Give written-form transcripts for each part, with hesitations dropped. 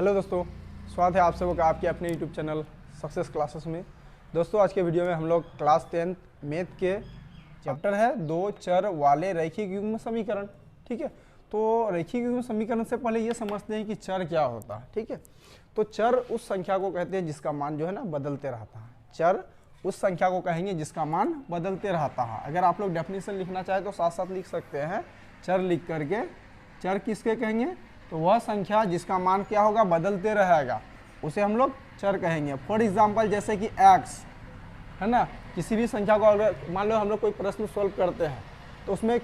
Hello दोस्तों, स्वागत है आप सबों का आपके अपने यूट्यूब चैनल सक्सेस क्लासेस में। दोस्तों आज के वीडियो में हम लोग क्लास 10 मैथ के चैप्टर है दो चर वाले रैखिक युग्म समीकरण। ठीक है, तो रैखिक युग्म समीकरण से पहले ये समझते हैं कि चर क्या होता है। ठीक है, तो चर उस संख्या को कहते हैं जिसका मान जो है ना बदलते रहता है। चर उस संख्या को कहेंगे जिसका मान बदलते रहता है। अगर आप लोग डेफिनेशन लिखना चाहे तो साथ साथ लिख सकते हैं चर लिख करके। चर किसके कहेंगे? तो वह संख्या जिसका मान क्या होगा, बदलते रहेगा, उसे हम लोग चर कहेंगे। फॉर एग्जाम्पल जैसे कि x है ना, किसी भी संख्या को अगर मान लो हम लोग कोई प्रश्न सॉल्व करते हैं तो उसमें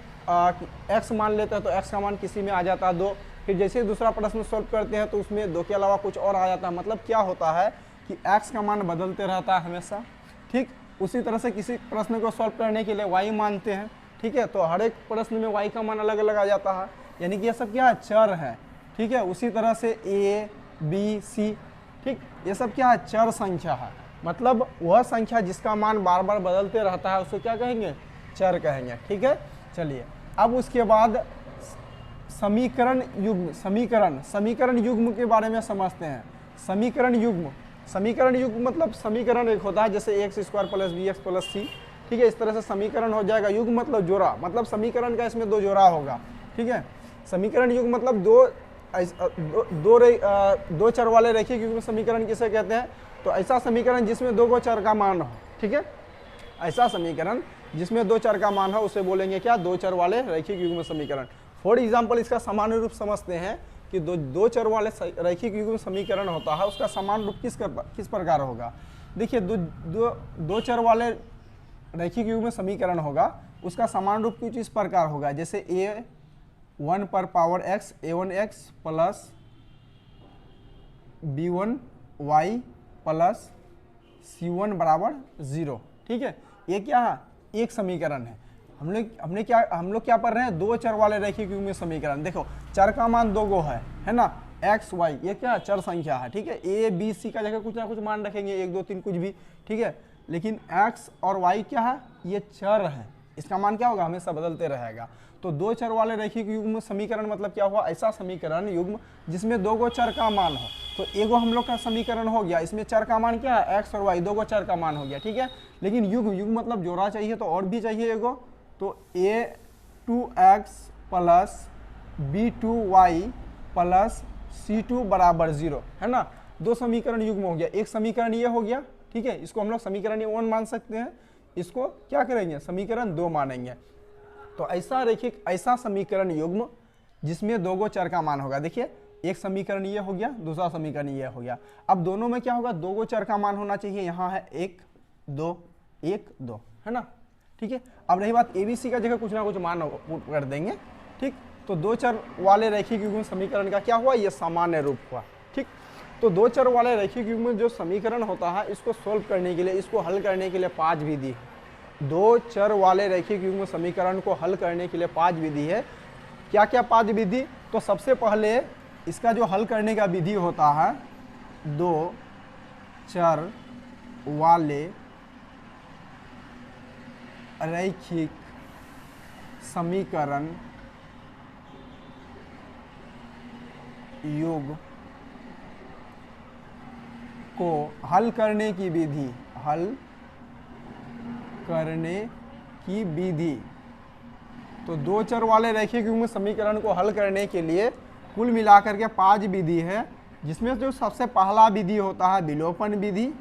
x मान लेते हैं तो x का मान किसी में आ जाता है 2। फिर जैसे ही दूसरा प्रश्न सॉल्व करते हैं तो उसमें 2 के अलावा कुछ और आ जाता है। मतलब क्या होता है कि x का मान बदलते रहता है हमेशा। ठीक, उसी तरह से किसी प्रश्न को सॉल्व करने के लिए y मानते हैं। ठीक है, तो हर एक प्रश्न में y का मान अलग अलग आ जाता है, यानी कि ये सब क्या है, चर है। ठीक है, उसी तरह से a b c, ठीक, ये सब क्या है, चर संख्या है। मतलब वह संख्या जिसका मान बार बार बदलते रहता है उसे क्या कहेंगे, चर कहेंगे। ठीक है, चलिए अब उसके बाद समीकरण युग्म, समीकरण युग्म के बारे में समझते हैं। समीकरण युग्म मतलब समीकरण एक होता है जैसे x square plus b x plus c. ठीक है, इस तरह से समीकरण हो जाएगा। युग्म मतलब जोड़ा, मतलब समीकरण का इसमें 2 जोड़ा होगा। ठीक है, समीकरण युग्म मतलब दो चर वाले रैखिक युग्म समीकरण किसे कहते हैं? तो ऐसा समीकरण जिसमें 2 चर का मान हो। ठीक है, ऐसा समीकरण जिसमें 2 चर का मान हो उसे बोलेंगे क्या, 2 चर वाले रैखिक युग्म समीकरण। फॉर एग्जाम्पल इसका सामान्य रूप समझते हैं कि दो चर वाले रैखिक युग्म समीकरण होता है, उसका समान रूप किस प्रकार होगा। देखिए दो चर वाले रैखिक युग्म समीकरण होगा, उसका समान रूप कुछ इस प्रकार होगा जैसे a1 पर power x a1x plus b1y plus c1 बराबर 0। ठीक है, ये क्या है, एक समीकरण है। हम लोग क्या पढ़ रहे हैं, 2 चर वाले रैखिक युग्म समीकरण। देखो चर का मान 2 गो है ना, x y, ये क्या चर संख्या है। ठीक है, a b c का जगह कुछ ना कुछ मान रखेंगे, 1 2 3 कुछ भी। ठीक है, लेकिन x और y क्या है, ये चर है, इसका मान क्या होगा, हमेशा बदलते रहेगा। तो 2 चर वाले रैखिक युग्म समीकरण मतलब क्या हुआ, ऐसा समीकरण युग्म जिसमें 2 चर का मान हो। तो एगो हम लोग का समीकरण हो गया, इसमें चर का मान क्या है, x और y, 2 चर का मान हो गया। ठीक है, लेकिन युग्म मतलब जोड़ा चाहिए तो और भी चाहिए एगो, तो a2x plus b2y plus c2 बराबर 0 है ना। 2 समीकरण युग्म हो गया, एक समीकरण ये हो गया। ठीक है, इसको हम लोग समीकरण 1 मान सकते हैं, इसको क्या करेंगे, समीकरण 2 मानेंगे। तो ऐसा समीकरण युग्म जिसमें 2 चर का मान होगा। देखिए एक समीकरण ये हो गया, दूसरा समीकरण ये हो गया। अब दोनों में क्या होगा, 2 चर का मान होना चाहिए। यहाँ है 1 2 1 2 है ना। ठीक है, अब रही बात ABC का जगह कुछ ना कुछ मान कर देंगे। ठीक, तो 2 चर वाले रैखिक युग्म समीकरण का क्या हुआ, ये सामान्य रूप हुआ। ठीक, तो 2 चर वाले रैखिक युग्म जो समीकरण होता है, इसको सोल्व करने के लिए, इसको हल करने के लिए 5 विधि है। 2 चर वाले रैखिक युग्म समीकरण को हल करने के लिए 5 विधि है। क्या क्या 5 विधि? तो सबसे पहले इसका जो हल करने का विधि होता है, 2 चर वाले रैखिक समीकरण युग्म को हल करने की विधि, तो 2 चर वाले रैखिक युग्म समीकरण को हल करने के लिए कुल मिलाकर के 5 विधि है, जिसमें जो सबसे पहला विधि होता है विलोपन विधि।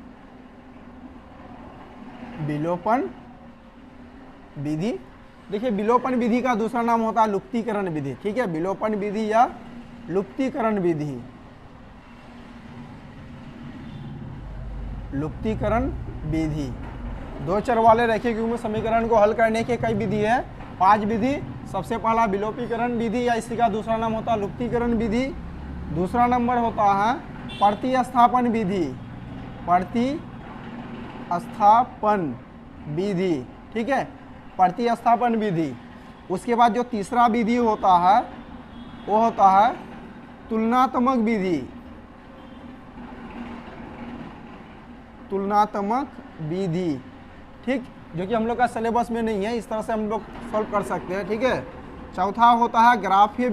देखिए विलोपन विधि का दूसरा नाम होता है लुप्तीकरण विधि। ठीक है, विलोपन विधि या लुप्तीकरण विधि 2 चर वाले रैखिक युग्म समीकरण को हल करने के कई विधि है, 5 विधि। सबसे पहला विलोपीकरण विधि या इसी का दूसरा नाम होता है लुप्तीकरण विधि। दूसरा नंबर होता है प्रतिस्थापन विधि। ठीक है, प्रतिस्थापन विधि। उसके बाद जो तीसरा विधि होता है वो होता है तुलनात्मक विधि। ठीक, जो कि हम लोग का सिलेबस में नहीं है, इस तरह से हम लोग सॉल्व कर सकते हैं। ठीक है, चौथा होता है ग्राफीय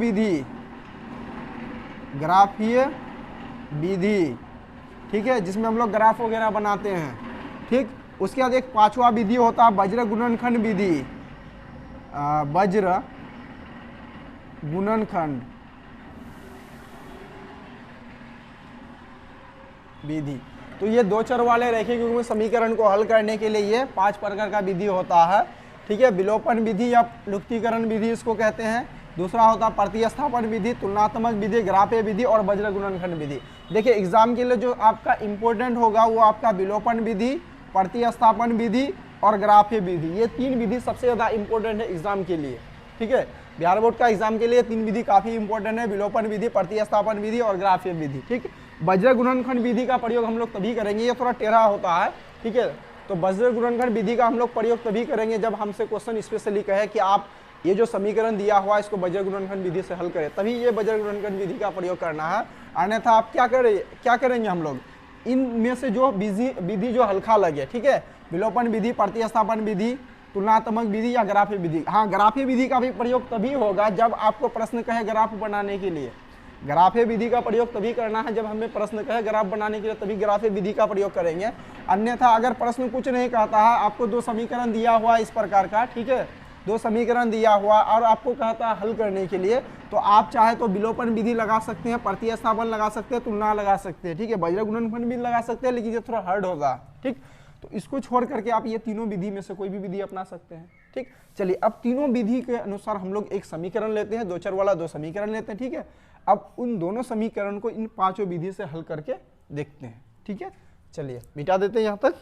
विधि, ठीक है, जिसमें हम लोग ग्राफ वगैरह बनाते हैं, ठीक। उसके बाद एक पांचवा विधि होता है वज्र गुणनखंड विधि, वज्र गुणनखंड विधि। तो ये दो चर वाले रैखिक युग्म समीकरण को हल करने के लिए ये 5 प्रकार का विधि होता है, ठीक है। विलोपन विधि या लुप्तीकरण विधि इसको कहते हैं। दूसरा होता है प्रतिस्थापन विधि, तुलनात्मक विधि, ग्राफीय विधि और वज्र गुणनखंड विधि। देखिए एग्जाम के लिए जो आपका इंपॉर्टेंट होगा वो आपका विलोपन विधि, प्रतिस्थापन विधि और ग्राफीय विधि। ये 3 विधि सबसे ज़्यादा इंपॉर्टेंट है एग्जाम के लिए, ठीक है। बिहार बोर्ड का एग्जाम के लिए 3 विधि काफ़ी इंपॉर्टेंट है, विलोपन विधि, प्रतिस्थापन विधि और ग्राफीय विधि, ठीक। वज्र गुणनखंड विधि का प्रयोग हम लोग तभी करेंगे, ये थोड़ा टेढ़ा होता है, ठीक है। तो वज्र गुणनखंड विधि का हम लोग प्रयोग तभी करेंगे जब हमसे क्वेश्चन स्पेशली कहे कि आप ये जो समीकरण दिया हुआ है इसको वज्र गुणनखंड विधि से हल करें, तभी ये वज्र गुणनखंड विधि का प्रयोग करना है। अन्यथा आप क्या करेंगे हम लोग इनमें से जो विधि जो हल्का लगे, ठीक है, विलोपन विधि, प्रतिस्थापन विधि, तुलनात्मक विधि या ग्राफीय विधि। हाँ, ग्राफीय विधि का भी प्रयोग तभी होगा जब आपको प्रश्न कहे ग्राफ बनाने के लिए। ग्राफीय विधि का प्रयोग तभी करना है जब हमें प्रश्न कहे ग्राफ बनाने के लिए, तभी ग्राफीय विधि का प्रयोग करेंगे। अन्यथा अगर प्रश्न कुछ नहीं कहता है, आपको 2 समीकरण दिया हुआ इस प्रकार का, ठीक है, 2 समीकरण दिया हुआ और आपको कहता है हल करने के लिए, तो आप चाहे तो विलोपन विधि लगा सकते हैं, प्रतिस्थापन लगा सकते हैं, तुलना लगा सकते हैं, ठीक है, वज्र गुणनखंड भी लगा सकते हैं, लेकिन ये थोड़ा हार्ड होगा, ठीक। तो इसको छोड़ करके आप ये तीनों विधि में से कोई भी विधि अपना सकते हैं, ठीक। चलिए अब तीनों विधि के अनुसार हम लोग एक समीकरण लेते हैं, 2 चर वाला 2 समीकरण लेते हैं, ठीक है। अब उन दोनों समीकरण को इन 5 विधि से हल करके देखते हैं, ठीक है। चलिए मिटा देते हैं यहाँ तक।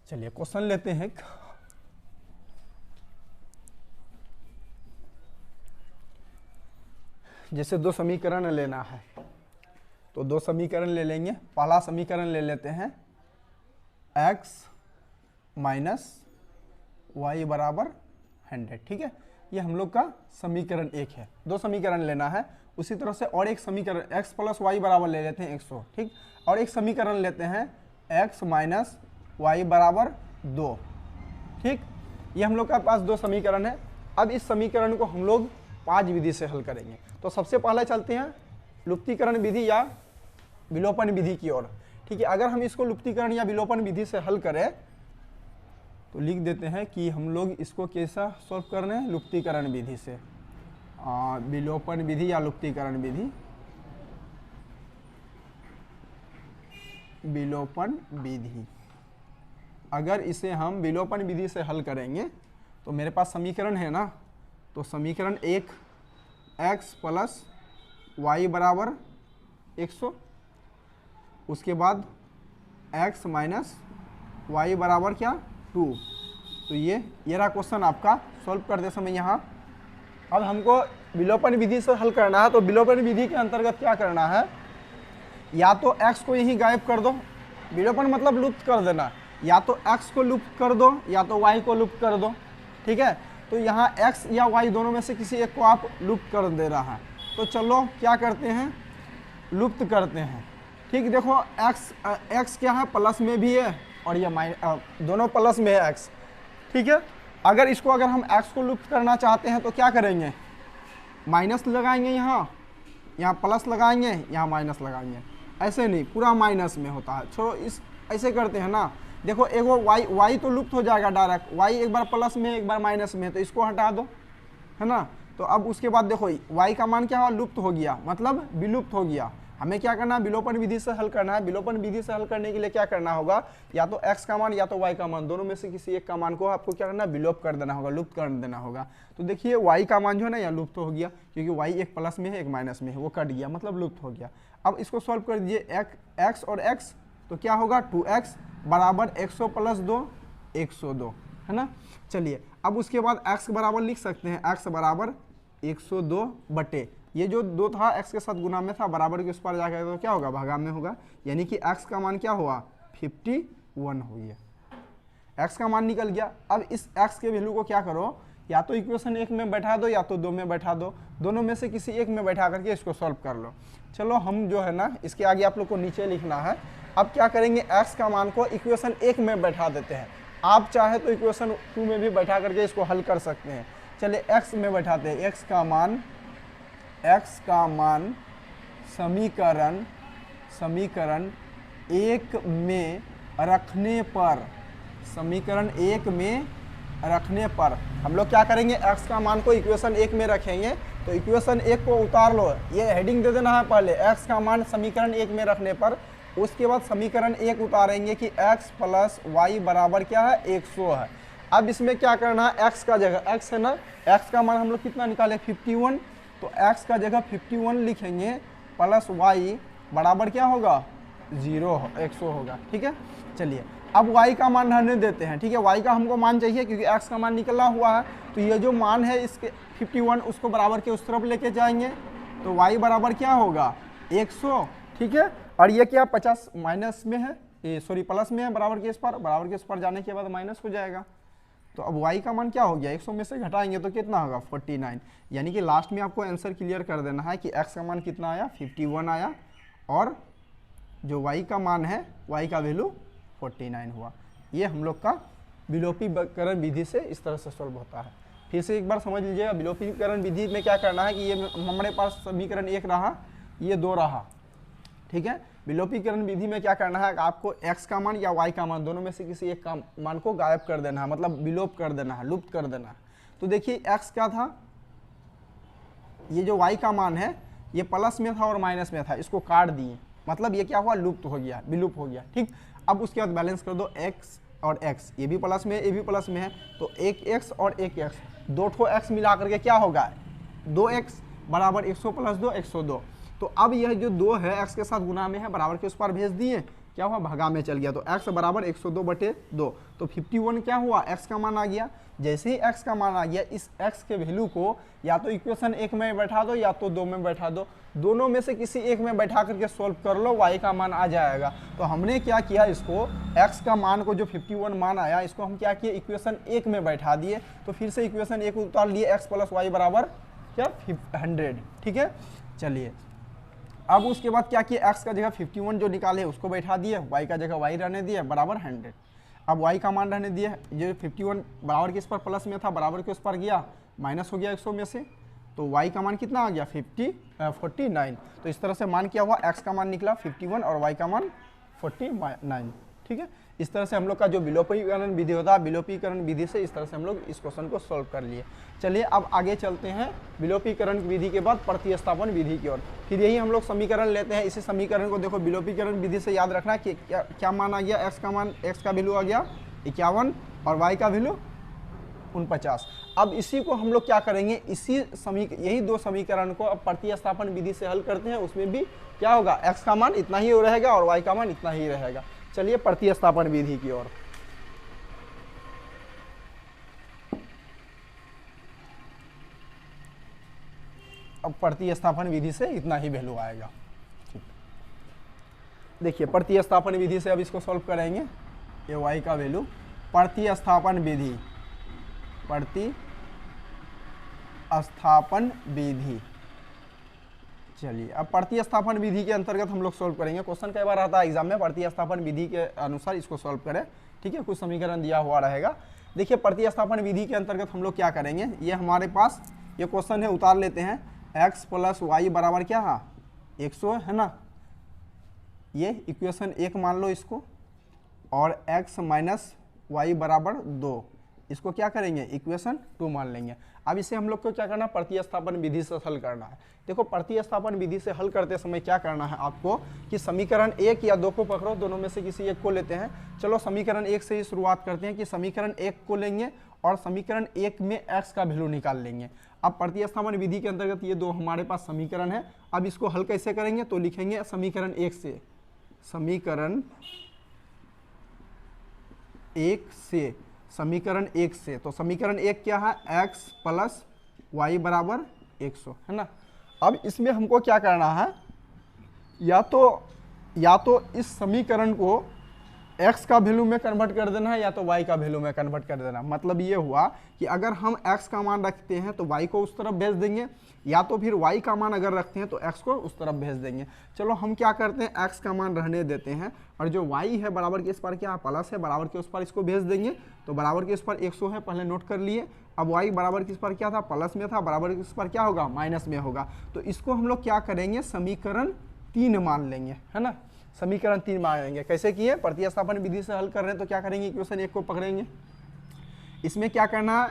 चलिए क्वेश्चन लेते हैं। जैसे 2 समीकरण लेना है तो 2 समीकरण ले लेंगे। पहला समीकरण ले लेते हैं x माइनस वाई बराबर 100, ठीक है। ये हम लोग का समीकरण 1 है। 2 समीकरण लेना है। उसी तरह से और एक समीकरण x प्लस वाई बराबर ले लेते हैं 100, ठीक। और एक समीकरण लेते हैं x माइनस वाई बराबर 2, ठीक। ये हम लोग का पास 2 समीकरण है। अब इस समीकरण को हम लोग 5 विधि से हल करेंगे। तो सबसे पहले चलते हैं लुप्तीकरण विधि या विलोपन विधि की ओर, ठीक है। अगर हम इसको लुप्तीकरण या विलोपन विधि से हल करें तो लिख देते हैं कि हम लोग इसको कैसा सॉल्व कर रहे हैं, लुप्तीकरण विधि से। विलोपन विधि या लुप्तीकरण विधि, विलोपन विधि। अगर इसे हम विलोपन विधि से हल करेंगे तो मेरे पास समीकरण है ना, तो समीकरण 1 x प्लस वाई बराबर 100, उसके बाद x माइनस वाई बराबर क्या 2। तो ये रहा क्वेश्चन आपका सॉल्व करते समय यहाँ। अब हमको विलोपन विधि से हल करना है, तो विलोपन विधि के अंतर्गत क्या करना है, या तो x को यहीं गायब कर दो, विलोपन मतलब लुप्त कर देना, या तो x को लुप्त कर दो या तो y को लुप्त कर दो, ठीक है। तो यहाँ x या y दोनों में से किसी एक को आप लुप्त कर दे रहा है। तो चलो क्या करते हैं, लुप्त करते हैं, ठीक। देखो x क्या है, प्लस में भी है और ये दोनों प्लस में है x, ठीक है। अगर हम x को लुप्त करना चाहते हैं तो क्या करेंगे, माइनस लगाएंगे, यहाँ प्लस लगाएंगे, यहाँ माइनस लगाएंगे। ऐसे नहीं, पूरा माइनस में होता है। छोड़ो, ऐसे करते हैं ना। देखो एगो y तो लुप्त हो जाएगा डायरेक्ट, y एक बार प्लस में एक बार माइनस में है, तो इसको हटा दो, है ना। तो अब उसके बाद देखो y का मान क्या हुआ, लुप्त हो गया, मतलब विलुप्त हो गया। हमें क्या करना है, विलोपन विधि से हल करना है। विलोपन विधि से हल करने के लिए क्या करना होगा, या तो x का मान या तो y का मान, दोनों में से किसी एक का मान को आपको क्या करना है, विलोप कर देना होगा, लुप्त कर देना होगा। तो देखिए y का मान जो है ना यहाँ लुप्त हो गया, क्योंकि y एक प्लस में है एक माइनस में है, वो कट गया, मतलब लुप्त हो गया। अब इसको सॉल्व कर दीजिए, x और x, तो क्या होगा 2x बराबर 100 प्लस 2 102, है ना। चलिए अब उसके बाद x बराबर लिख सकते हैं, x बराबर 102 बटे ये जो 2 था x के साथ गुना में था, बराबर के उस पर जाकर तो क्या होगा, भागा में होगा, यानी कि x का मान क्या हुआ 51 हुई है, x का मान निकल गया। अब इस x के वैल्यू को क्या करो, या तो इक्वेशन 1 में बैठा दो या तो 2 में बैठा दो, दोनों में से किसी एक में बैठा करके इसको सॉल्व कर लो। चलो हम जो है ना, इसके आगे आप लोग को नीचे लिखना है। अब क्या करेंगे, x का मान को इक्वेशन 1 में बैठा देते हैं। आप चाहे तो इक्वेशन 2 में भी बैठा करके इसको हल कर सकते हैं। चलिए x में बैठाते हैं, x का मान समीकरण समीकरण एक में रखने पर, समीकरण एक में रखने पर हम लोग क्या करेंगे, x का मान को इक्वेशन एक में रखेंगे। तो इक्वेशन एक को उतार लो, ये हेडिंग दे देना है पहले, x का मान समीकरण एक में रखने पर। उसके बाद समीकरण एक उतारेंगे कि x प्लस वाई बराबर क्या है, 100 है। अब इसमें क्या करना है, x का जगह x है ना, x का मान हम लोग कितना निकाले 51, तो x का जगह 51 लिखेंगे प्लस y बराबर क्या होगा 100 होगा। ठीक है, चलिए अब y का मान रहने देते हैं। ठीक है, y का हमको मान चाहिए क्योंकि x का मान निकला हुआ है, तो ये जो मान है इसके 51 उसको बराबर के उस तरफ लेके जाएंगे, तो y बराबर क्या होगा 100। ठीक है, और ये क्या 50 माइनस में है, ये सॉरी प्लस में है, बराबर के इस पर जाने के बाद माइनस हो जाएगा। तो अब y का मान क्या हो गया, 100 में से घटाएंगे तो कितना होगा 49। यानी कि लास्ट में आपको आंसर क्लियर कर देना है कि x का मान कितना आया 51 आया, और जो y का मान है y का वैल्यू 49 हुआ। ये हम लोग का विलोपीकरण विधि से इस तरह से सॉल्व होता है। फिर से एक बार समझ लीजिएगा, विलोपीकरण विधि में क्या करना है कि ये हमारे पास समीकरण एक रहा, ये दो रहा। ठीक है, विलोपीकरण विधि में क्या करना है, आपको x का मान या y का मान दोनों में से किसी एक का मान को गायब कर देना है, मतलब विलोप कर देना है, लुप्त कर देना है। तो देखिए x क्या था, ये जो y का मान है ये प्लस में था और माइनस में था, इसको काट दिए, मतलब ये क्या हुआ लुप्त हो गया, विलुप्त हो गया। ठीक, अब उसके बाद बैलेंस कर दो x और x, ये भी प्लस में है ये भी प्लस में है, तो एक x और एक x, दो ठो x मिला करके क्या होगा 2x बराबर 100 प्लस 2 102। तो अब यह जो 2 है x के साथ गुना में है, बराबर के उस पर भेज दिए, क्या हुआ भगा में चल गया, तो x बराबर 102/2। तो 51 क्या हुआ, x का मान आ गया। जैसे ही x का मान आ गया, इस x के वैल्यू को या तो इक्वेशन एक में बैठा दो या तो दो में बैठा दो, दोनों में से किसी एक में बैठा करके सोल्व कर लो, y का मान आ जाएगा। तो हमने क्या किया, इसको x का मान को जो 51 मान आया, इसको हम क्या किए इक्वेशन एक में बैठा दिए, तो फिर से इक्वेशन एक उतार लिए, x प्लस वाई बराबर क्या 100। ठीक है, चलिए अब उसके बाद क्या किया, x का जगह 51 जो निकाले उसको बैठा दिए, y का जगह y रहने दिए बराबर 100। अब y का मान रहने दिए, ये 51 बराबर के इस पर प्लस में था, बराबर के उस पर गया माइनस हो गया 100 में से, तो y का मान कितना आ गया 49। तो इस तरह से मान क्या हुआ, x का मान निकला 51 और y का मान 49। ठीक है, इस तरह से हम लोग का जो विलोपीकरण विधि होता है, विलोपीकरण विधि से इस तरह से हम लोग इस क्वेश्चन को सॉल्व कर लिए। चलिए अब आगे चलते हैं विलोपीकरण विधि के बाद प्रतिस्थापन विधि की ओर। फिर यही हम लोग समीकरण लेते हैं, इसी समीकरण को देखो विलोपीकरण विधि से याद रखना कि क्या मान आ गया, x का वैल्यू आ गया 51 और y का वैल्यू 49। अब इसी को हम लोग क्या करेंगे, यही दो समीकरण को अब प्रतिस्थापन विधि से हल करते हैं। उसमें भी क्या होगा, x का मान इतना ही रहेगा और y का मान इतना ही रहेगा। चलिए प्रतिस्थापन विधि की ओर। अब प्रतिस्थापन विधि से इतना ही वैल्यू आएगा। ठीक, देखिए प्रतिस्थापन विधि से अब इसको सॉल्व करेंगे, ये y का वैल्यू, प्रतिस्थापन विधि, प्रतिस्थापन विधि। चलिए अब प्रतिस्थापन विधि के अंतर्गत हम लोग सॉल्व करेंगे। क्वेश्चन कई बार आता है एग्जाम में, प्रतिस्थापन विधि के अनुसार इसको सॉल्व करें। ठीक है, कुछ समीकरण दिया हुआ रहेगा। देखिए प्रतिस्थापन विधि के अंतर्गत हम लोग क्या करेंगे, ये हमारे पास ये क्वेश्चन है, उतार लेते हैं। x प्लस वाई बराबर क्या है 100 है ना, ये इक्वेशन एक मान लो इसको, और x माइनस वाई बराबर 2, इसको क्या करेंगे इक्वेशन 2 मान लेंगे। अब इसे हम लोग को क्या करना है, प्रतिस्थापन विधि से हल करना है। देखो प्रतिस्थापन विधि से हल करते समय क्या करना है आपको कि समीकरण एक या दो को पकड़ो, दोनों में से किसी एक को लेते हैं। चलो समीकरण एक से ही शुरुआत करते हैं कि समीकरण एक को लेंगे और समीकरण एक में x का वैल्यू निकाल लेंगे। अब प्रतिस्थापन विधि के अंतर्गत ये दो हमारे पास समीकरण है। अब इसको हल कैसे करेंगे, तो लिखेंगे समीकरण एक से, समीकरण एक से, तो समीकरण एक क्या है, x प्लस वाई बराबर 100 है ना। अब इसमें हमको क्या करना है, या तो इस समीकरण को x का वैल्यू में कन्वर्ट कर देना है या तो y का वैल्यू में कन्वर्ट कर देना। मतलब ये हुआ कि अगर हम x का मान रखते हैं तो y को उस तरफ भेज देंगे, या तो फिर y का मान अगर रखते हैं तो x को उस तरफ भेज देंगे। चलो हम क्या करते हैं, x का मान रहने देते हैं और जो y है बराबर के इस पर क्या प्लस है, बराबर के उस पर इसको भेज देंगे। तो बराबर के इस पर 100 है, पहले नोट कर लिए। अब y बराबर के इस पर क्या था, प्लस में था, बराबर के इस पर क्या होगा, माइनस में होगा। तो इसको हम लोग क्या करेंगे, समीकरण 3 मान लेंगे, है ना। समीकरण 3 मान लेंगे। कैसे किए, प्रतिस्थापन विधि से हल कर रहे हैं तो क्या करेंगे, इक्वेशन 1 को पकड़ेंगे। इसमें क्या करना है,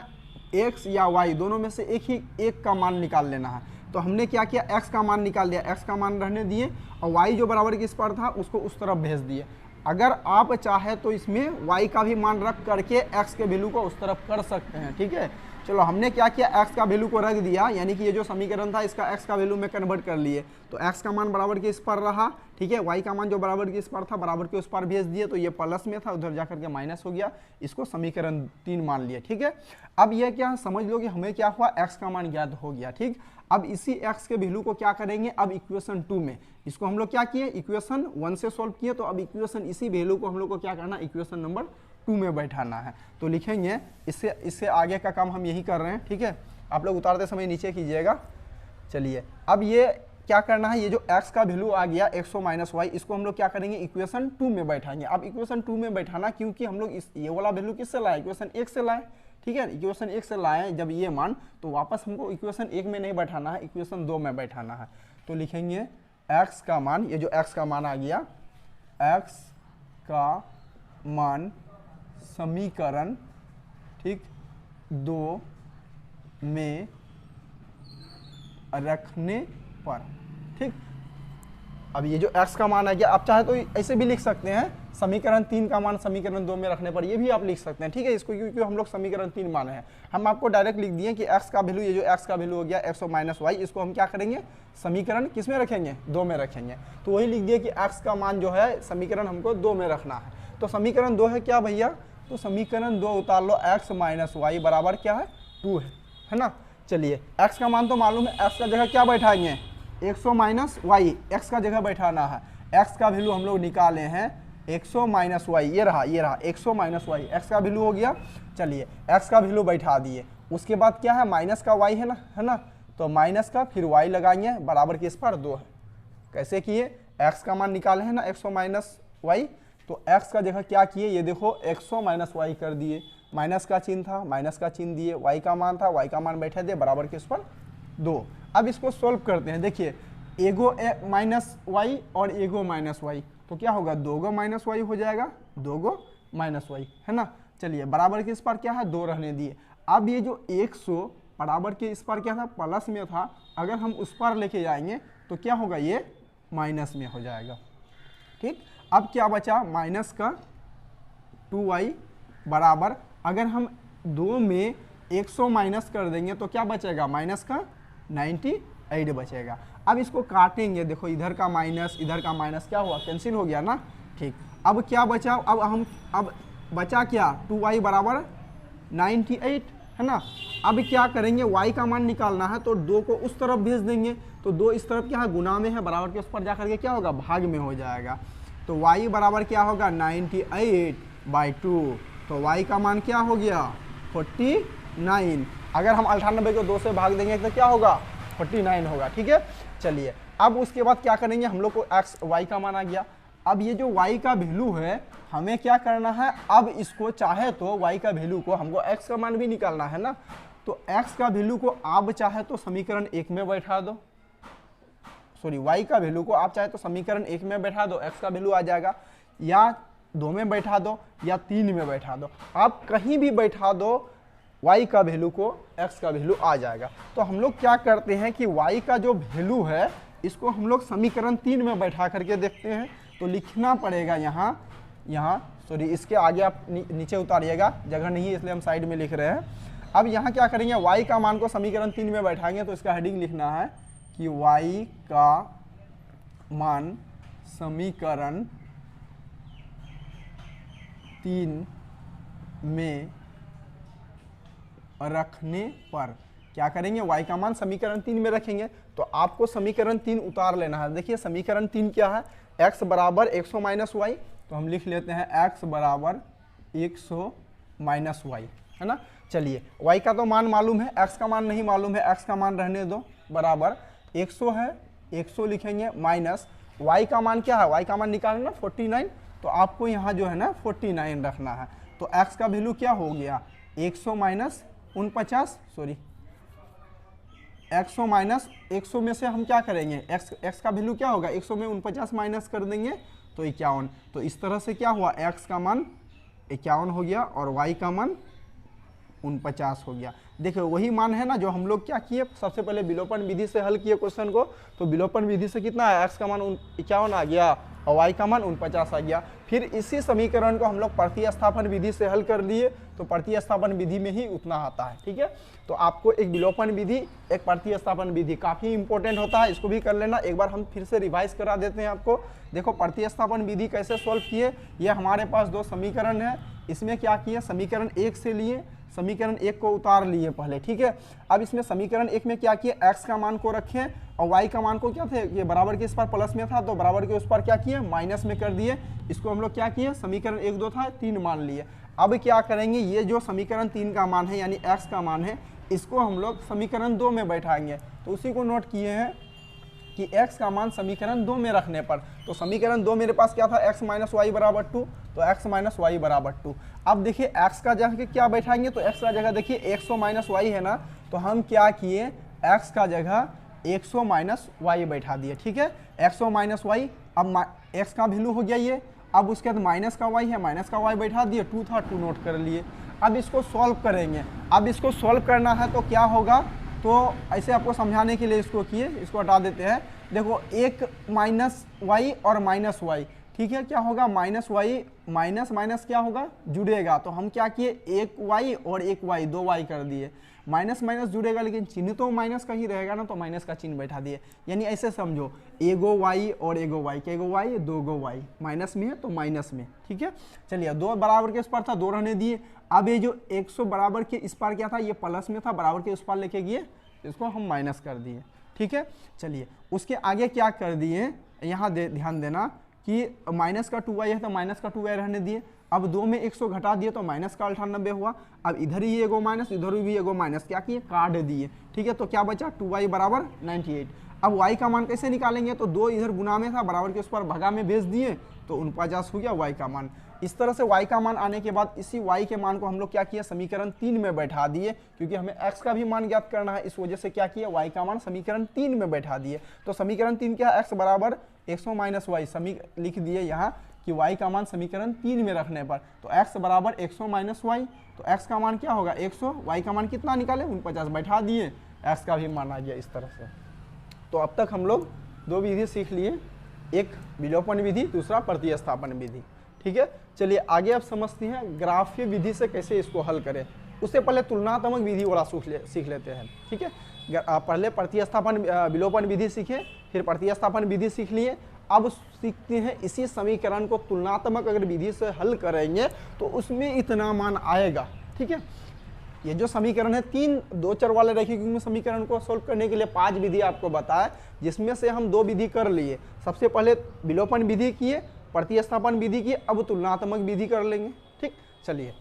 x या y दोनों में से एक का मान निकाल लेना है। तो हमने क्या किया, x का मान निकाल दिया, x का मान रहने दिए और y जो बराबर के इस पर था उसको उस तरफ भेज दिए। अगर आप चाहे तो इसमें y का भी मान रख करके x के वैल्यू को उस तरफ कर सकते हैं, ठीक है। चलो हमने क्या किया, x का वैल्यू को रख दिया, यानी कि ये जो समीकरण था इसका x का वैल्यू में कन्वर्ट कर लिए। तो x का मान बराबर के इस पर रहा, ठीक है। y का मान जो बराबर के इस पर था बराबर के उस पर भेज दिए, तो ये प्लस में था, उधर जाकर के माइनस हो गया। इसको समीकरण 3 मान लिए, ठीक है। अब ये क्या समझ लो कि हमें क्या हुआ, x का मान ज्ञात हो गया, ठीक। अब इसी x के वैल्यू को क्या करेंगे, अब इक्वेशन 2 में इसको हम लोग क्या किए, इक्वेशन 1 से सॉल्व किए। तो अब इक्वेशन इसी वैल्यू को हम लोग को क्या करना, इक्वेशन नंबर 2 में बैठाना है। तो लिखेंगे, इससे आगे का काम हम यही कर रहे हैं, ठीक है। आप लोग उतारते समय नीचे कीजिएगा। चलिए अब ये क्या करना है, ये जो x का वैल्यू आ गया 100 माइनस वाई, इसको हम लोग क्या करेंगे, इक्वेशन 2 में बैठाएंगे। अब इक्वेशन 2 में बैठाना, क्योंकि हम लोग ये वाला वैल्यू किससे लाए, इक्वेशन 1 से लाए, ठीक है। इक्वेशन 1 से लाए जब ये मान, तो वापस हमको इक्वेशन 1 में नहीं बैठाना है, इक्वेशन 2 में बैठाना है। तो लिखेंगे x का मान, ये जो x का मान आ गया, x का मान समीकरण, ठीक, 2 में रखने पर, ठीक। अब ये जो x का मान आ गया, आप चाहे तो ऐसे भी लिख सकते हैं, समीकरण 3 का मान समीकरण 2 में रखने पर, ये भी आप लिख सकते हैं, ठीक है। इसको क्योंकि हम लोग समीकरण 3 माने हैं, हम आपको डायरेक्ट लिख दिए कि x का वैल्यू, ये जो x का वैल्यू हो गया 100 माइनस वाई, इसको हम क्या करेंगे, समीकरण किस में रखेंगे, 2 में रखेंगे। तो वही लिख दिए कि x का मान जो है समीकरण हमको 2 में रखना है। तो समीकरण 2 है क्या भैया, तो समीकरण 2 उतार लो, x माइनस वाई बराबर क्या है, 2 है ना। चलिए x का मान तो मालूम है, x का जगह क्या बैठाएंगे, 100 माइनस वाई, एक्स का जगह बैठाना है। x का वैल्यू हम लोग निकाले हैं 100 माइनस वाई, ये रहा 100 माइनस वाई, एक्स का वैल्यू हो गया। चलिए x का वैल्यू बैठा दिए, उसके बाद क्या है, माइनस का y है ना। तो माइनस का फिर y लगाएंगे, बराबर के इस पर 2 है। कैसे किए, x का मान निकाले हैं ना 100 माइनस वाई, तो x का जगह क्या किए, ये देखो 100 माइनस वाई कर दिए, माइनस का चिन्ह था, माइनस का चिन्ह दिए, y का मान था, y का मान बैठा दिए, बराबर के इस पर 2। अब इसको सोल्व करते हैं। देखिए एगो माइनस वाई और एगो माइनस वाई, तो क्या होगा, 2 गो माइनस वाई हो जाएगा, 2 गो माइनस वाई, है ना। चलिए बराबर के इस पर क्या है, 2 रहने दिए। अब ये जो 100 बराबर के इस पर क्या था, प्लस में था, अगर हम उस पर लेके जाएंगे तो क्या होगा, ये माइनस में हो जाएगा, ठीक। अब क्या बचा, माइनस का 2y बराबर, अगर हम 2 में 100 माइनस कर देंगे तो क्या बचेगा, माइनस का 98 बचेगा। अब इसको काटेंगे, देखो इधर का माइनस इधर का माइनस क्या हुआ, कैंसिल हो गया ना, ठीक। अब क्या बचा, अब बचा क्या, 2y बराबर 98, है ना। अब क्या करेंगे, y का मान निकालना है, तो 2 को उस तरफ भेज देंगे, तो 2 इस तरफ क्या है, गुना में है, बराबर के उस पर जाकर के क्या होगा, भाग में हो जाएगा। तो y बराबर क्या होगा, 98/2, तो y का मान क्या हो गया, 49। अगर हम 98 को 2 से भाग देंगे तो क्या होगा, 49 होगा, ठीक है। चलिए अब उसके बाद क्या करेंगे, हम लोग को y का मान आ गया। अब ये जो y का वैल्यू है, हमें क्या करना है, अब इसको चाहे तो y का वैल्यू को हमको x का मान भी निकालना है ना। तो x का वैल्यू को आप चाहे तो समीकरण 1 में बैठा दो, सॉरी y का वैल्यू को आप चाहे तो समीकरण 1 में बैठा दो, x का वैल्यू आ जाएगा, या 2 में बैठा दो या 3 में बैठा दो, आप कहीं भी बैठा दो, y का वैल्यू को x का वैल्यू आ जाएगा। तो हम लोग क्या करते हैं कि y का जो वैल्यू है इसको हम लोग समीकरण 3 में बैठा करके देखते हैं। तो लिखना पड़ेगा यहाँ सॉरी इसके आगे आप नीचे उतारिएगा, जगह नहीं है इसलिए हम साइड में लिख रहे हैं। अब यहाँ क्या करेंगे, y का मान को समीकरण 3 में बैठाएंगे, तो इसका हेडिंग लिखना है कि y का मान समीकरण 3 में रखने पर, क्या करेंगे, y का मान समीकरण 3 में रखेंगे। तो आपको समीकरण 3 उतार लेना है। देखिए समीकरण 3 क्या है, x बराबर 100 माइनस वाई, तो हम लिख लेते हैं x बराबर 100 माइनस वाई, है ना। चलिए y का तो मान मालूम है, x का मान नहीं मालूम है, x का मान रहने दो, बराबर 100 है, 100 लिखेंगे माइनस y का मान क्या है, y का मान निकालना 49, तो आपको यहाँ जो है ना 49 रखना है। तो x का वैल्यू क्या हो गया 100 माइनस 49, सॉरी 100 माइनस 100 में से हम क्या करेंगे, x का वैल्यू क्या होगा 100 में 49 माइनस कर देंगे तो 51। तो इस तरह से क्या हुआ, x का मान 51 हो गया और y का मान 49 हो गया। देखिए वही मान है ना जो हम लोग क्या किए, सबसे पहले विलोपन विधि से हल किए क्वेश्चन को, तो विलोपन विधि से कितना है, x का मान 51 आ गया और y का मान 49 आ गया। फिर इसी समीकरण को हम लोग प्रतिस्थापन विधि से हल कर लिए, तो प्रतिस्थापन विधि में ही उतना आता है, ठीक है। तो आपको एक विलोपन विधि, एक प्रतिस्थापन विधि काफ़ी इंपॉर्टेंट होता है, इसको भी कर लेना। एक बार हम फिर से रिवाइज करा देते हैं आपको। देखो प्रतिस्थापन विधि कैसे सॉल्व किए, ये हमारे पास दो समीकरण है, इसमें क्या किए समीकरण 1 से लिए, समीकरण 1 को उतार लिए पहले, ठीक है। अब इसमें समीकरण 1 में क्या किए, x का मान को रखें और y का मान को क्या थे, ये बराबर के इस पर प्लस में था तो बराबर के उस पर क्या किए माइनस में कर दिए। इसको हम लोग क्या किए, समीकरण 1 2 था 3 मान लिए। अब क्या करेंगे, ये जो समीकरण 3 का मान है यानी x का मान है, इसको हम लोग समीकरण 2 में बैठाएंगे। तो उसी को नोट किए हैं कि x का मान समीकरण 2 में रखने पर, तो समीकरण 2 मेरे पास क्या था, x माइनस वाई बराबर 2, तो x माइनस वाई बराबर 2। अब देखिए x का जगह क्या बैठाएंगे, तो x का जगह देखिए 100 माइनस वाई है ना, तो हम क्या किए x का जगह 100 माइनस वाई बैठा दिए, ठीक है। 100 माइनस वाई, अब x का वैल्यू हो गया ये, अब उसके बाद माइनस का y है, माइनस का y बैठा दिए, 2 था 2 नोट कर लिए। अब इसको सॉल्व करेंगे, अब इसको सॉल्व करना है तो क्या होगा, तो ऐसे आपको समझाने के लिए इसको किए, इसको हटा देते हैं। देखो एक माइनस वाई और माइनस वाई, ठीक है, क्या होगा माइनस वाई माइनस माइनस क्या होगा जुड़ेगा, तो हम क्या किए एक वाई और एक वाई, 2 वाई कर दिए। माइनस माइनस जुड़ेगा लेकिन चिन्ह तो माइनस का ही रहेगा ना, तो माइनस का चिन्ह बैठा दिए। यानी ऐसे समझो एगो वाई और एगो वाई, के go why 2 go why, minus में है तो माइनस में, ठीक है। चलिए 2 बराबर के इस पर था 2 रहने दिए। अब ये जो 100 बराबर के इस पार क्या था, ये प्लस में था, बराबर के उस पार लेके गए, इसको हम माइनस कर दिए, ठीक है। चलिए उसके आगे क्या कर दिए, यहाँ ध्यान देना कि माइनस का 2y है तो माइनस का 2y रहने दिए। अब 2 में 100 घटा दिए तो माइनस का 98 हुआ। अब इधर ही एगो माइनस, इधर भी एगो माइनस, क्या किए काट दिए, ठीक है। तो क्या बचा 2y बराबर 98। अब y का मान कैसे निकालेंगे, तो 2 इधर गुना में था, बराबर के उस पर भगा में भेज दिए तो 49 हो गया y का मान। इस तरह से y का मान आने के बाद इसी y के मान को हम लोग क्या किया समीकरण 3 में बैठा दिए, क्योंकि हमें x का भी मान ज्ञात करना है, इस वजह से क्या किया y का मान समीकरण 3 में बैठा दिए। तो समीकरण 3 क्या है, x बराबर 100 माइनस वाई, लिख दिए यहाँ कि y का मान समीकरण 3 में रखने पर, तो x बराबर 100 माइनस वाई, तो x का मान क्या होगा 100, y का मान कितना निकाले 49 बैठा दिए, x का भी मान आ गया इस तरह से। तो अब तक हम लोग 2 विधि सीख लिए, एक विलोपन विधि, दूसरा प्रतिस्थापन विधि, ठीक है। चलिए आगे अब समझते हैं ग्राफीय विधि से कैसे इसको हल करें। उससे पहले तुलनात्मक विधि वाला सीख लेते हैं, ठीक है। पहले प्रतिस्थापन विलोपन विधि सीखे, फिर प्रतिस्थापन विधि सीख लिए। अब सीखते हैं इसी समीकरण को तुलनात्मक अगर विधि से हल करेंगे तो उसमें इतना मान आएगा, ठीक है। ये जो समीकरण है 3 2 चर वाले रैखिक समीकरण को सोल्व करने के लिए 5 विधि आपको बताया, जिसमें से हम 2 विधि कर लिए। सबसे पहले विलोपन विधि किए, प्रतिस्थापन विधि की, अब तुलनात्मक विधि कर लेंगे, ठीक। चलिए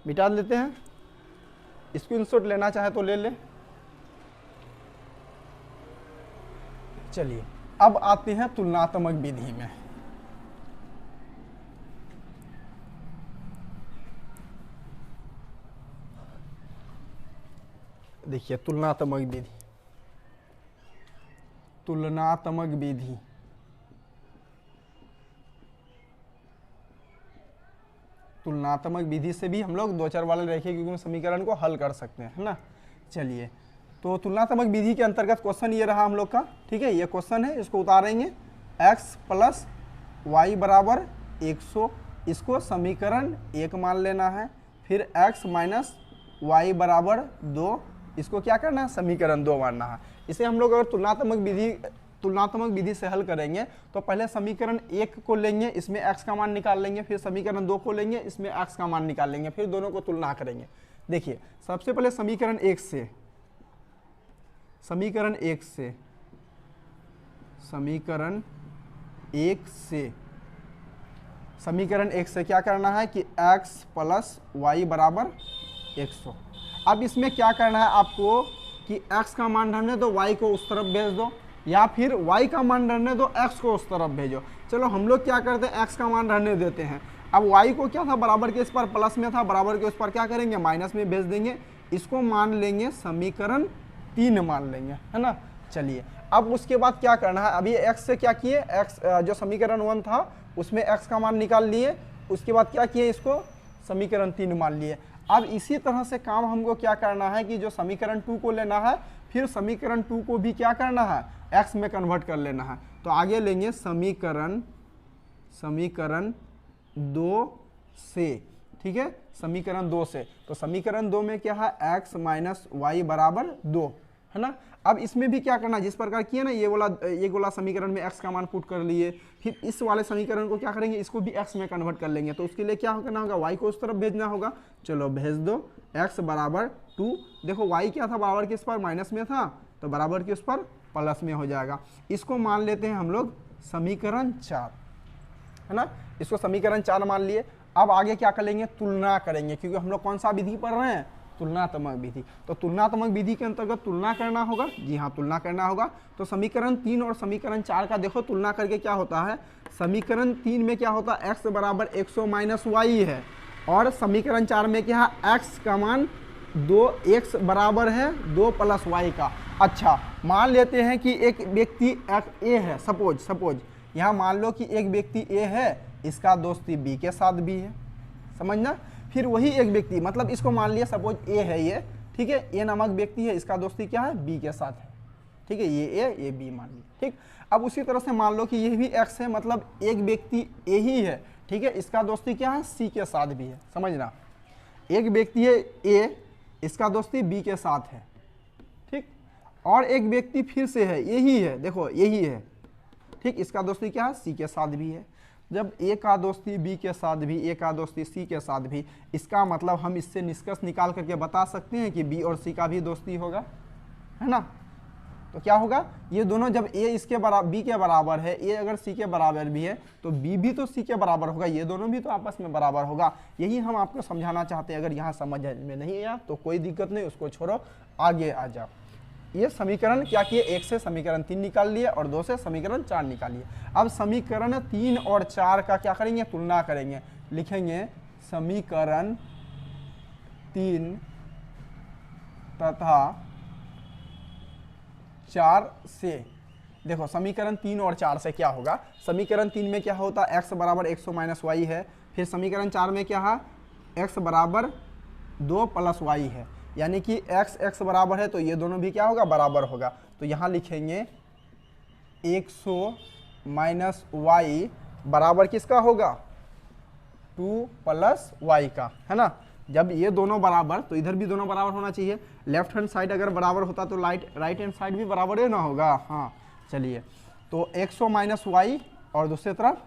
मिटा लेते हैं, स्क्रीनशॉट लेना चाहे तो ले ले। चलिए अब आते हैं तुलनात्मक विधि में। देखिए तुलनात्मक विधि, तुलनात्मक विधि तुलनात्मक विधि से भी हम लोग 2 चर वाले रैखिक समीकरण को हल कर सकते हैं, है ना। चलिए तो तुलनात्मक विधि के अंतर्गत क्वेश्चन ये रहा हम लोग का, ठीक है। ये क्वेश्चन है, इसको उतारेंगे x प्लस वाई बराबर 100, इसको समीकरण 1 मान लेना है। फिर x माइनस वाई बराबर 2, इसको क्या करना है समीकरण 2 मानना है। इसे हम लोग अगर तुलनात्मक विधि से हल करेंगे तो पहले समीकरण 1 को लेंगे, इसमें x का मान निकाल लेंगे, फिर समीकरण 2 को लेंगे, इसमें x का मान निकाल लेंगे, फिर दोनों को तुलना करेंगे। देखिए सबसे पहले समीकरण 1 से समीकरण एक से क्या करना है कि x प्लस वाई बराबर 100। अब इसमें क्या करना है आपको कि x का मान रहने दो, y को उस तरफ भेज दो, या फिर y का मान रहने दो, x को उस तरफ भेजो। चलो हम लोग क्या करते हैं, x का मान रहने देते हैं। अब y को क्या था, बराबर के इस पर प्लस में था, बराबर के उस पर क्या करेंगे, माइनस में भेज देंगे। इसको मान लेंगे समीकरण 3 मान लेंगे, है ना। चलिए अब उसके बाद क्या करना है, अभी x से क्या किए, x जो समीकरण 1 था उसमें x का मान निकाल लिए, उसके बाद क्या किए, इसको समीकरण 3 मान लिए। अब इसी तरह से काम हमको क्या करना है कि जो समीकरण 2 को लेना है, फिर समीकरण 2 को भी क्या करना है, x में कन्वर्ट कर लेना है। तो आगे लेंगे समीकरण 2 से, ठीक है, समीकरण 2 से। तो समीकरण 2 में क्या है, x माइनस वाई बराबर 2, है ना। अब इसमें भी क्या करना, जिस प्रकार किए ना, ये वाला समीकरण में x का मान पुट कर लिए, फिर इस वाले समीकरण को क्या करेंगे, इसको भी x में कन्वर्ट कर लेंगे। तो उसके लिए क्या करना होगा, y को उस तरफ भेजना होगा। चलो भेज दो, x बराबर 2। देखो y क्या था, बराबर के इस पर माइनस में था, तो बराबर के उस पर प्लस में हो जाएगा। इसको मान लेते हैं हम लोग समीकरण 4, है ना। इसको समीकरण 4 मान लिए। अब आगे क्या करेंगे, तुलना करेंगे, क्योंकि हम लोग कौन सा विधि पढ़ रहे हैं, तुलनात्मक विधि। तो तुलनात्मक विधि के अंतर्गत तुलना करना होगा, जी हाँ तुलना करना होगा। तो समीकरण 3 और समीकरण 4 का देखो तुलना करके क्या होता है। समीकरण 3 में क्या होता है, x बराबर 100 माइनस वाई है, और समीकरण 4 में क्या है, x का मान 2x बराबर है 2 प्लस वाई का। अच्छा मान लेते हैं कि एक व्यक्ति ए है, सपोज यहाँ मान लो कि एक व्यक्ति ए है, इसका दोस्ती बी के साथ भी है, समझना। फिर वही एक व्यक्ति, मतलब इसको मान लिया सपोज ए है ये, ठीक है, ए नामक व्यक्ति है, इसका दोस्ती क्या है, बी के साथ है, ठीक है, ये ए ये बी मान लिया, ठीक। अब उसी तरह से मान लो कि ये भी एक्स है, मतलब एक व्यक्ति ए ही है, ठीक है, इसका दोस्ती क्या है, सी के साथ भी है, समझना। एक व्यक्ति है ए, इसका दोस्ती बी के साथ है, ठीक। और एक व्यक्ति फिर से है, यही है, देखो यही है, ठीक, इसका दोस्ती क्या है, सी के साथ भी है। जब ए का दोस्ती बी के साथ भी, ए का दोस्ती सी के साथ भी, इसका मतलब हम इससे निष्कर्ष निकाल करके बता सकते हैं कि बी और सी का भी दोस्ती होगा, है ना। तो क्या होगा, ये दोनों जब ए इसके बराबर बी के बराबर है, ए अगर सी के बराबर भी है, तो बी भी तो सी के बराबर होगा, ये दोनों भी तो आपस में बराबर होगा। यही हम आपको समझाना चाहते हैं। अगर यहाँ समझ में नहीं आया तो कोई दिक्कत नहीं, उसको छोड़ो, आगे आ जाओ। ये समीकरण क्या किए, 1 से समीकरण 3 निकाल लिए और 2 से समीकरण 4 निकालिए। अब समीकरण 3 और 4 का क्या करेंगे, तुलना करेंगे। लिखेंगे समीकरण 3 तथा 4 से। देखो समीकरण 3 और 4 से क्या होगा, समीकरण 3 में क्या होता है, x बराबर 100 माइनस वाई है। फिर समीकरण 4 में क्या है, x बराबर 2 प्लस वाई है, यानी कि x बराबर है तो ये दोनों भी क्या होगा, बराबर होगा। तो यहाँ लिखेंगे 100 माइनस वाई बराबर किसका होगा, 2 प्लस वाई का, है ना। जब ये दोनों बराबर, तो इधर भी दोनों बराबर होना चाहिए। लेफ्ट हैंड साइड अगर बराबर होता तो राइट हैंड साइड भी बराबर ही ना होगा, हाँ। चलिए तो 100 माइनस वाई और दूसरी तरफ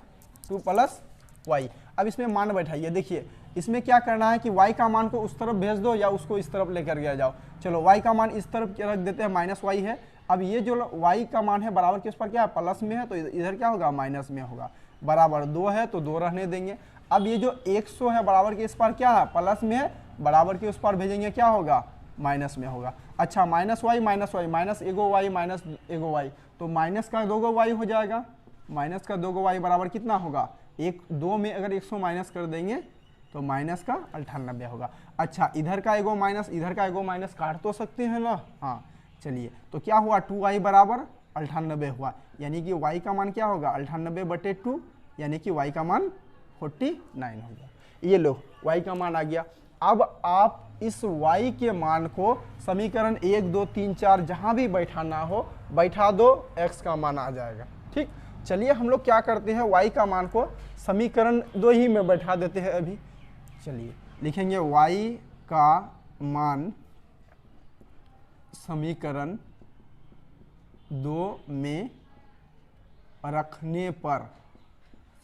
2 प्लस वाई। अब इसमें मान बैठाइए, देखिए इसमें क्या करना है कि y का मान को उस तरफ भेज दो या उसको इस तरफ लेकर के जाओ। चलो y का मान इस तरफ रख देते हैं, माइनस वाई है। अब ये जो y का मान है बराबर के उस पर क्या है, प्लस में है, तो इधर क्या होगा, माइनस में होगा। बराबर 2 है तो 2 रहने देंगे। अब ये जो 100 है बराबर के इस पर क्या है, प्लस में है, बराबर के उस पर भेजेंगे क्या होगा, माइनस में होगा। अच्छा माइनस वाई माइनस एगो वाई माइनस एगो वाई, तो माइनस का 2 वाई हो जाएगा। माइनस का 2 वाई बराबर कितना होगा, 2 में अगर 100 माइनस कर देंगे तो माइनस का 98 होगा। अच्छा इधर का एगो माइनस इधर का एगो माइनस काट तो सकते हैं ना, हाँ। चलिए तो क्या हुआ, 2y बराबर 98 हुआ, यानी कि y का मान क्या होगा, 98/2, यानी कि y का मान 49 होगा। ये लो y का मान आ गया। अब आप इस y के मान को समीकरण 1 2 3 4 जहाँ भी बैठाना हो बैठा दो, x का मान आ जाएगा, ठीक। चलिए हम लोग क्या करते हैं, y का मान को समीकरण 2 ही में बैठा देते हैं अभी। चलिए लिखेंगे y का मान समीकरण 2 में रखने पर,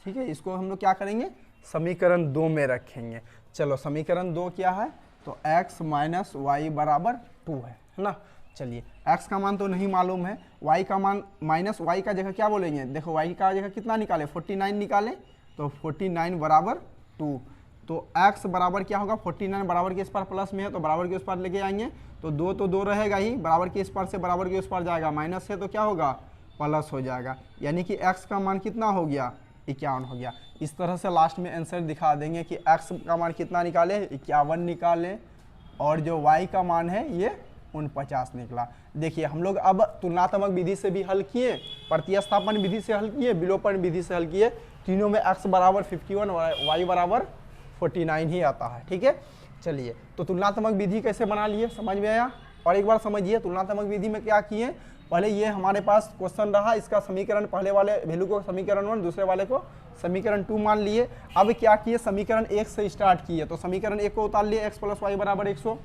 ठीक है, इसको हम लोग क्या करेंगे, समीकरण 2 में रखेंगे। चलो समीकरण 2 क्या है, तो x माइनस वाई बराबर 2 है ना। चलिए x का मान तो नहीं मालूम है, y का मान माइनस y का जगह क्या बोलेंगे, देखो y का जगह कितना निकाले 49 निकाले, तो 49 बराबर 2, तो x बराबर क्या होगा 49 बराबर के इस पार प्लस में है तो बराबर के उस पार लेके आएंगे, तो 2 तो 2 रहेगा ही, बराबर के इस पार से बराबर के उस पार जाएगा, माइनस है तो क्या होगा प्लस हो जाएगा, यानी कि x का मान कितना हो गया 51 हो गया। इस तरह से लास्ट में आंसर दिखा देंगे कि x का मान कितना निकाले 51 निकाले और जो y का मान है ये 49 निकला। देखिए हम लोग अब तुलनात्मक विधि से भी हल किए, प्रतिस्थापन विधि से हल किए, विलोपन विधि से हल किए, तीनों में x बराबर 51 और y बराबर 49 ही आता है। ठीक है, चलिए तो तुलनात्मक विधि कैसे बना लिए समझ में आया। और एक बार समझिए तुलनात्मक विधि में क्या किए, पहले ये हमारे पास क्वेश्चन रहा, इसका समीकरण पहले वाले वैल्यू को समीकरण 1 दूसरे वाले को समीकरण 2 मान लिए। अब क्या किए समीकरण 1 से स्टार्ट किए, तो समीकरण 1 को उतार लिए x प्लस वाई बराबर 100।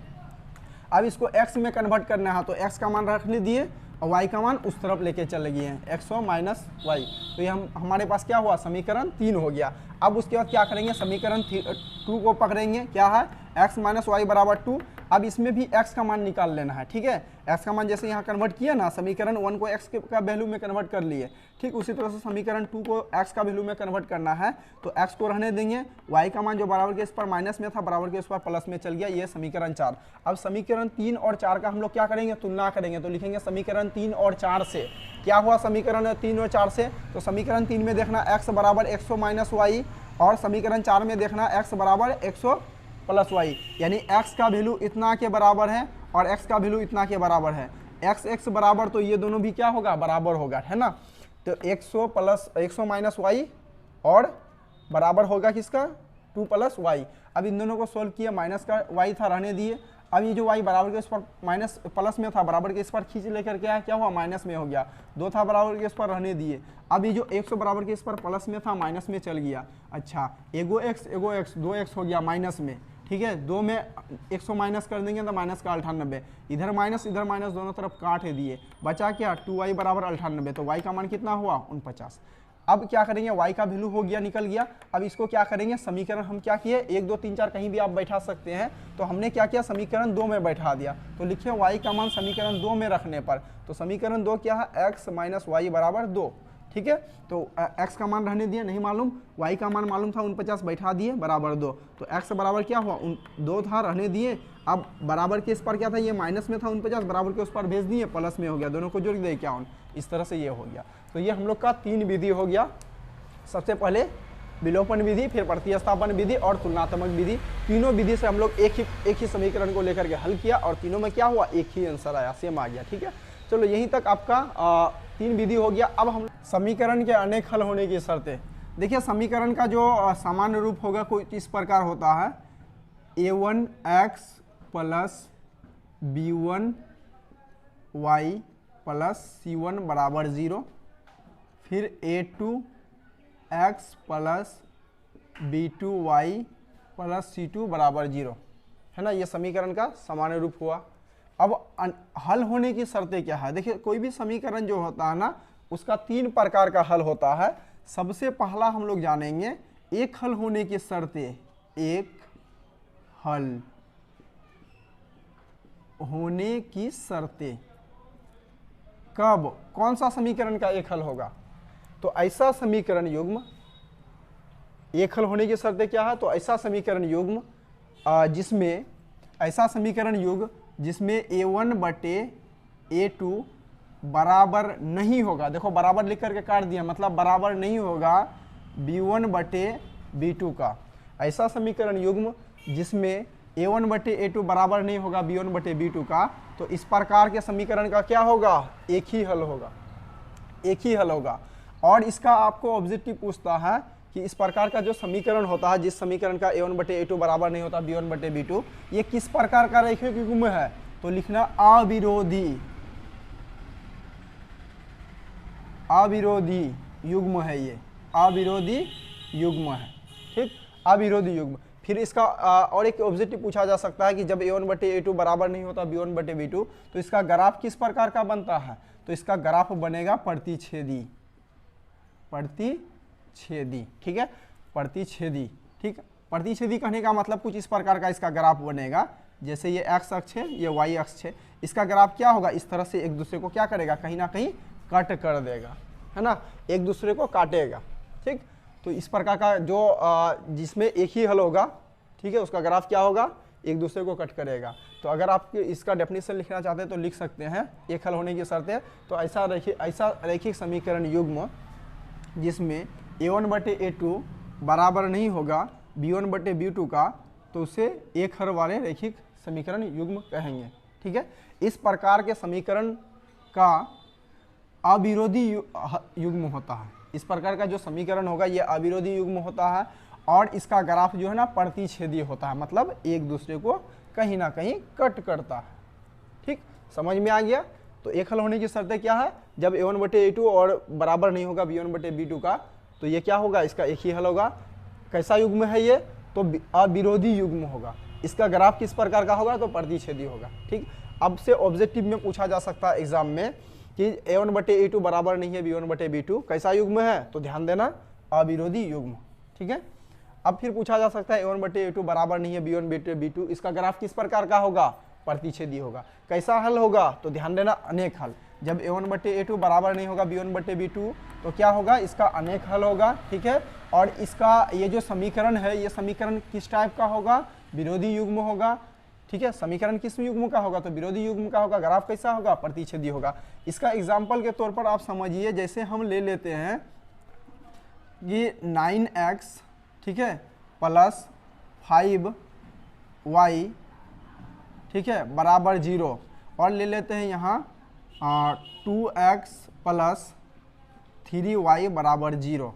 अब इसको x में कन्वर्ट करना है तो x का मान रखने दिए और y का मान उस तरफ लेके चले गए हैं 100 माइनस वाई, तो ये हमारे पास क्या हुआ समीकरण 3 हो गया। अब उसके बाद क्या करेंगे समीकरण 2 को पकड़ेंगे, क्या है x माइनस वाई बराबर 2। अब इसमें भी x का मान निकाल लेना है। ठीक है, x का मान जैसे यहाँ कन्वर्ट किया ना, समीकरण 1 को x का वैल्यू में कन्वर्ट कर लिए, ठीक उसी तरह से समीकरण 2 को x का वैल्यू में कन्वर्ट करना है, तो x को रहने देंगे, y का मान जो बराबर के इस पर माइनस में था बराबर के इस पर प्लस में चल गया, ये समीकरण 4। अब समीकरण 3 और 4 का हम लोग क्या करेंगे तुलना करेंगे, तो लिखेंगे समीकरण 3 और 4 से क्या हुआ समीकरण 3 और 4 से, तो समीकरण 3 में देखना x बराबर 100 माइनस वाई और समीकरण 4 में देखना x बराबर 100 प्लस वाई, यानी x का वैल्यू इतना के बराबर है और x का वैल्यू इतना के बराबर है, x बराबर, तो ये दोनों भी क्या होगा बराबर होगा, है ना। तो 100 प्लस 100 माइनस वाई और बराबर होगा किसका 2 प्लस वाई। अब इन दोनों को सोल्व किया, माइनस का y था रहने दिए, अब ये जो y बराबर के इस पर माइनस प्लस में था बराबर के इस पर खींच लेकर क्या हुआ माइनस में हो गया, 2 था बराबर के इस पर रहने दिए। अब ये जो 100 बराबर के इस पर प्लस में था माइनस में चल गया, अच्छा एगो x 2x हो गया माइनस में। ठीक है, 2 में 100 माइनस कर देंगे तो माइनस का 98, इधर माइनस दोनों तरफ काट दिए, बचा क्या 2y बराबर 98, तो y का मान कितना हुआ 49। अब क्या करेंगे y का वैल्यू हो गया निकल गया। अब इसको क्या करेंगे समीकरण हम क्या किए 1 2 3 4 कहीं भी आप बैठा सकते हैं, तो हमने क्या किया समीकरण 2 में बैठा दिया, तो लिखिए y का मान समीकरण 2 में रखने पर, तो समीकरण 2 क्या है x माइनस वाई बराबर 2। ठीक है, तो x का मान रहने दिए नहीं मालूम, y का मान मालूम था 49 बैठा दिए बराबर 2, तो x बराबर क्या हुआ 2 था रहने दिए। अब बराबर के इस पर क्या था ये माइनस में था 49, बराबर के उस पर भेज दिए प्लस में हो गया, दोनों को जोड़ दिए 51, इस तरह से ये हो गया। तो ये हम लोग का 3 विधि हो गया, सबसे पहले विलोपन विधि, फिर प्रतिस्थापन विधि और तुलनात्मक विधि। तीनों विधि से हम लोग एक ही समीकरण को लेकर के हल किया और तीनों में क्या हुआ एक ही आंसर आया, सेम आ गया। ठीक है, चलो यहीं तक आपका 3 विधि हो गया। अब हम समीकरण के अनेक हल होने की शर्तें, देखिए समीकरण का जो सामान्य रूप होगा कुछ इस प्रकार होता है, a1x plus b1y plus c1 बराबर 0, फिर a2x plus b2y plus c2 बराबर 0, है ना, ये समीकरण का सामान्य रूप हुआ। अब हल होने की शर्तें क्या है, देखिए कोई भी समीकरण जो होता है ना उसका 3 प्रकार का हल होता है। सबसे पहला हम लोग जानेंगे एक हल होने की शर्तें, एक हल होने की शर्तें, कब कौन सा समीकरण का एक हल होगा, तो ऐसा समीकरण युग्म, एक हल होने की शर्तें क्या है, तो ऐसा समीकरण युग्म जिसमें ऐसा समीकरण युग्म जिसमें a1 बटे a2 बराबर नहीं होगा, देखो बराबर लिख करके काट दिया, मतलब बराबर नहीं होगा b1 बटे b2 का। ऐसा समीकरण युग्म जिसमें a1 बटे a2 बराबर नहीं होगा b1 बटे b2 का, तो इस प्रकार के समीकरण का क्या होगा एक ही हल होगा, एक ही हल होगा। और इसका आपको ऑब्जेक्टिव पूछता है कि इस प्रकार का जो समीकरण होता है, जिस समीकरण का a1 बटे a2 बराबर नहीं होता b1 बटे b2, ये किस प्रकार का रैखिक युग्म है, तो लिखना अविरोधी, अविरोधी युग्म है, ये अविरोधी युग्म है। ठीक, अविरोधी युग्म। फिर इसका और एक ऑब्जेक्टिव पूछा जा सकता है कि जब a1 बटे a2 बराबर नहीं होता b1 बटे b2, तो इसका ग्राफ किस प्रकार का बनता है, तो इसका ग्राफ बनेगा प्रतिच्छेदी, प्रतिच्छेदी। ठीक है, प्रतिच्छेदी। ठीक, प्रतिच्छेदी कहने का मतलब कुछ इस प्रकार का इसका ग्राफ बनेगा, जैसे ये एक्स अक्ष है, ये वाई अक्ष है, इसका ग्राफ क्या होगा, इस तरह से एक दूसरे को क्या करेगा, कहीं ना कहीं कट कर देगा, है ना, एक दूसरे को काटेगा। ठीक, तो इस प्रकार का जो जिसमें एक ही हल होगा, ठीक है, उसका ग्राफ क्या होगा, एक दूसरे को कट करेगा। तो अगर आप इसका डेफिनेशन लिखना चाहते हैं तो लिख सकते हैं, एक हल होने की शर्त है। तो ऐसा रैखिक समीकरण युग्म जिसमें a1/a2 बराबर नहीं होगा b1/b2 का, तो उसे एक हल वाले रैखिक समीकरण युग्म कहेंगे। ठीक है, इस प्रकार के समीकरण का अविरोधी युग्म होता है। इस प्रकार का जो समीकरण होगा ये अविरोधी युग्म होता है और इसका ग्राफ जो है ना प्रतिच्छेदी होता है, मतलब एक दूसरे को कहीं ना कहीं कट करता है। ठीक, समझ में आ गया। तो एक हल होने की शर्तें क्या है, जब a1/a2 और बराबर नहीं होगा b1/b2 का, तो ये क्या होगा, इसका एक ही हल होगा। कैसा युग्म है ये, तो अविरोधी युग्म होगा। इसका ग्राफ किस प्रकार का होगा, तो प्रतिच्छेदी होगा। ठीक, अब से ऑब्जेक्टिव में पूछा जा सकता है एग्जाम में कि a1/a2 बराबर नहीं है b1/b2, कैसा युग्म है, तो ध्यान देना अविरोधी युग्म। ठीक है, अब फिर पूछा जा सकता है a1/a2 बराबर नहीं है b1/b2, इसका ग्राफ किस प्रकार का होगा, प्रतिच्छेदी होगा। कैसा हल होगा, तो ध्यान देना अनेक हल। जब a1/a2 बराबर नहीं होगा b1/b2 तो क्या होगा, इसका अनेक हल होगा। ठीक है, और इसका ये जो समीकरण है, ये समीकरण किस टाइप का होगा, विरोधी युग्म होगा। ठीक है, समीकरण किस युग्म का होगा, तो विरोधी युग्म का होगा। ग्राफ कैसा होगा, प्रतिच्छेदी होगा। इसका एग्जाम्पल के तौर पर आप समझिए, जैसे हम ले लेते हैं ये 9x, ठीक है, प्लस 5y, ठीक है, बराबर 0, और ले लेते हैं यहाँ 2x प्लस 3y बराबर 0।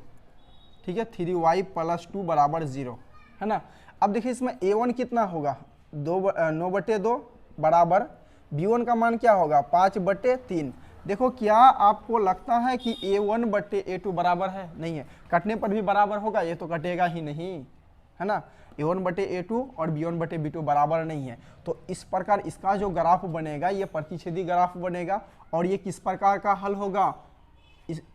ठीक है, 3y प्लस 2 बराबर 0, है ना। अब देखिए इसमें a1 कितना होगा, 9/2 बराबर b1 का मान क्या होगा, 5/3। देखो क्या आपको लगता है कि a1/a2 बराबर है, नहीं है, कटने पर भी बराबर होगा, ये तो कटेगा ही नहीं, है ना। a1/a2 और b1/b2 बराबर नहीं है, तो इस प्रकार इसका जो ग्राफ बनेगा ये प्रतिच्छेदी ग्राफ बनेगा। और ये किस प्रकार का हल होगा,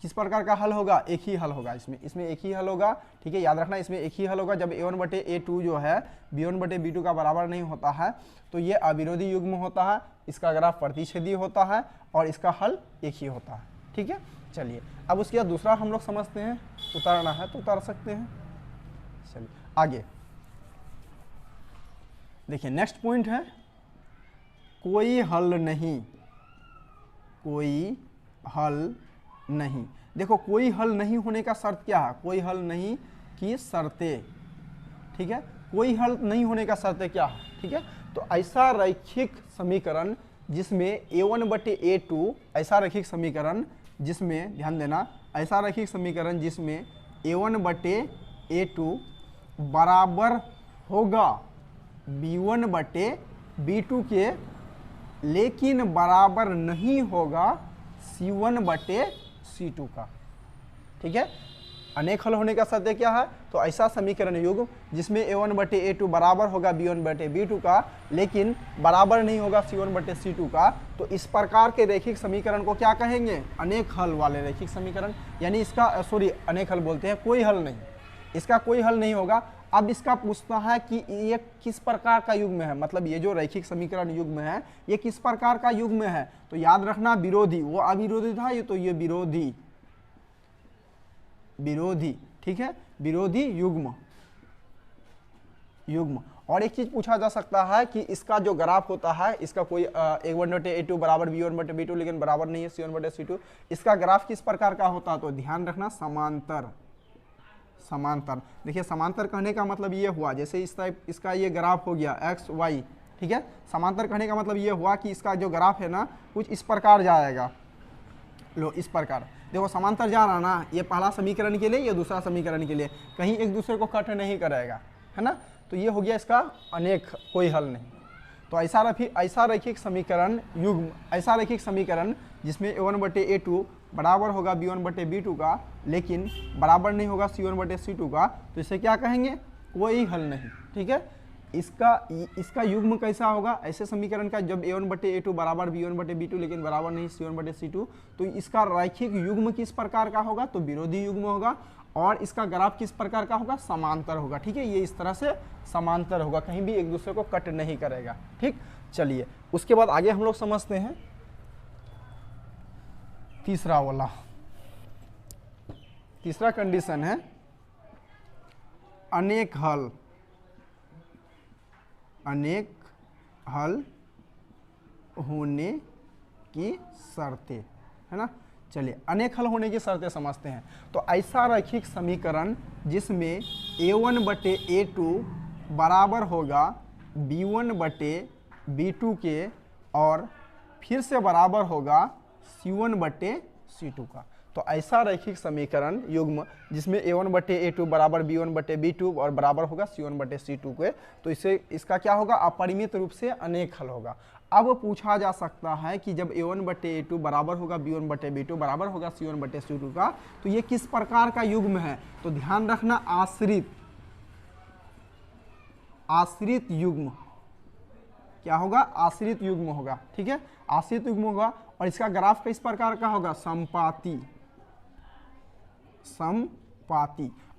किस प्रकार का हल होगा, एक ही हल होगा। इसमें एक ही हल होगा। ठीक है, याद रखना इसमें एक ही हल होगा। जब a1/a2 जो है b1/b2 का बराबर नहीं होता है तो ये अविरोधी युग्म होता है, इसका ग्राफ प्रतिच्छेदी होता है और इसका हल एक ही होता है। ठीक है, चलिए अब उसके बाद दूसरा हम लोग समझते हैं, उतारना है तो उतार सकते हैं। चलिए आगे देखिए, नेक्स्ट पॉइंट है कोई हल नहीं, कोई हल नहीं। देखो कोई हल नहीं होने का शर्त क्या है, कोई हल नहीं की शर्तें। ठीक है, कोई हल नहीं होने का शर्तें क्या है। ठीक है, तो ऐसा रैखिक समीकरण जिसमें a1/a2, ऐसा रैखिक समीकरण जिसमें, ध्यान देना, ऐसा रैखिक समीकरण जिसमें a1/a2 बराबर होगा b1/b2 के, लेकिन बराबर नहीं होगा c1/c2 का। ठीक है, अनेक हल होने का शर्त क्या है, तो ऐसा समीकरण युग्म जिसमें a1/a2 बराबर होगा b1/b2 का, लेकिन बराबर नहीं होगा c1/c2 का, तो इस प्रकार के रैखिक समीकरण को क्या कहेंगे, अनेक हल वाले रैखिक समीकरण। यानी इसका अनेक हल बोलते हैं, कोई हल नहीं, इसका कोई हल नहीं होगा। अब इसका पूछता है कि ये किस प्रकार का युग्म है, मतलब ये जो रैखिक समीकरण युग्म है ये किस प्रकार का युग्म है, तो याद रखना विरोधी, वो अविरोधी था ये, तो ये विरोधी, विरोधी। ठीक है, विरोधी युग्म। और एक चीज पूछा जा सकता है कि इसका जो ग्राफ होता है, इसका कोई a1/a2 बराबर b1/b2 लेकिन बराबर नहीं है c1/c2, इसका ग्राफ किस प्रकार का होता है, तो ध्यान रखना समांतर। समांतर, देखिए समांतर कहने का मतलब ये हुआ, जैसे इस टाइप इसका ये ग्राफ हो गया x y। ठीक है, समांतर कहने का मतलब ये हुआ कि इसका जो ग्राफ है ना कुछ इस प्रकार जाएगा। लो इस प्रकार देखो समांतर जा रहा ना, ये पहला समीकरण के लिए, ये दूसरा समीकरण के लिए, कहीं एक दूसरे को कट नहीं करेगा, है ना। तो ये हो गया इसका अनेक, कोई हल नहीं। तो ऐसा रैखिक समीकरण युग्म, ऐसा रैखिक समीकरण जिसमें a1/a2 बराबर होगा b1/b2 का, लेकिन बराबर नहीं होगा c1/c2 का, तो इसे क्या कहेंगे, कोई हल नहीं। ठीक है, इसका युग्म कैसा होगा ऐसे समीकरण का, जब a1/a2 बराबर b1/b2 लेकिन बराबर नहीं c1/c2, तो इसका रैखिक युग्म किस प्रकार का होगा, तो विरोधी युग्म होगा। और इसका ग्राफ किस प्रकार का होगा, समांतर होगा। ठीक है, ये इस तरह से समांतर होगा, कहीं भी एक दूसरे को कट नहीं करेगा। ठीक, चलिए उसके बाद आगे हम लोग समझते हैं तीसरा वाला। तीसरा कंडीशन है अनेक हल होने की शर्तें, है ना। चलिए अनेक हल होने की शर्तें समझते हैं। तो ऐसा रैखिक समीकरण जिसमें a1/a2 बराबर होगा b1/b2 के और फिर से बराबर होगा c1/c2 का। तो ऐसा रैखिक समीकरण युग्म जिसमें a1/a2 बराबर b1/b2 और बराबर होगा c1/c2 के, तो इसका क्या होगा, अपरिमित रूप से अनेक हल होगा। अब पूछा जा सकता है कि जब a1/a2 बराबर होगा b1/b2 बराबर होगा c1/c2 का, तो ये किस प्रकार का युग्म है। तो ध्यान रखना, आश्रित युग्म क्या होगा, आश्रित युग्म होगा। ठीक है, आश्रित युग्म होगा। और इसका ग्राफ किस प्रकार का होगा, समपाती।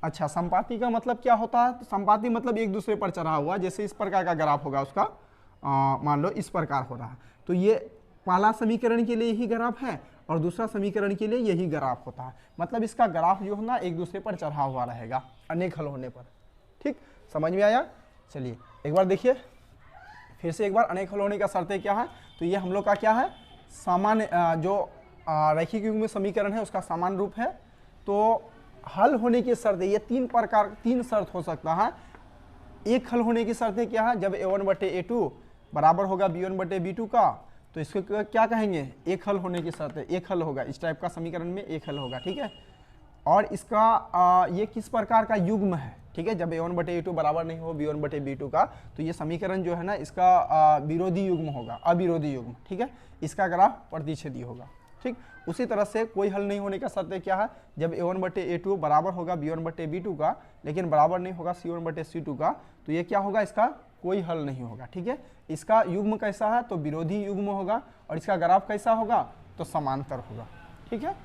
अच्छा, समपाती का मतलब क्या होता है, तो समपाती मतलब एक दूसरे पर चढ़ा हुआ, जैसे इस प्रकार का ग्राफ होगा उसका, मान लो इस प्रकार हो रहा है, तो ये पहला समीकरण के लिए यही ग्राफ है और दूसरा समीकरण के लिए यही ग्राफ होता है। मतलब इसका ग्राफ जो है ना एक दूसरे पर चढ़ा हुआ रहेगा अनेक हल होने पर। ठीक, समझ में आया। चलिए एक बार देखिए फिर से एक बार, अनेक हल होने का शर्तें क्या है। तो ये हम लोग का क्या है, सामान्य जो रैखिक युग्म समीकरण है उसका सामान्य रूप है। तो हल होने की शर्तें, ये तीन शर्त हो सकता है। एक हल होने की शर्तें क्या है, जब a1/a2 बराबर होगा b1/b2 का, तो इसको क्या कहेंगे, एक हल होने की शर्तें, एक हल होगा, इस टाइप का समीकरण में एक हल होगा। ठीक है, और इसका ये किस प्रकार का युग्म है। ठीक है, जब a1/a2 बराबर नहीं हो b1/b2 का, तो ये समीकरण जो है ना इसका विरोधी युग्म होगा, अविरोधी युग्म। ठीक है, इसका ग्राफ प्रतिच्छेदी होगा। ठीक, उसी तरह से कोई हल नहीं होने का शर्त क्या है, जब a1/a2 बराबर होगा b1/b2 का लेकिन बराबर नहीं होगा c1/c2 का, तो ये क्या होगा, इसका कोई हल नहीं होगा। ठीक है, इसका युग्म कैसा है, तो विरोधी युग्म होगा। और इसका ग्राफ कैसा होगा, तो समांतर होगा। ठीक है,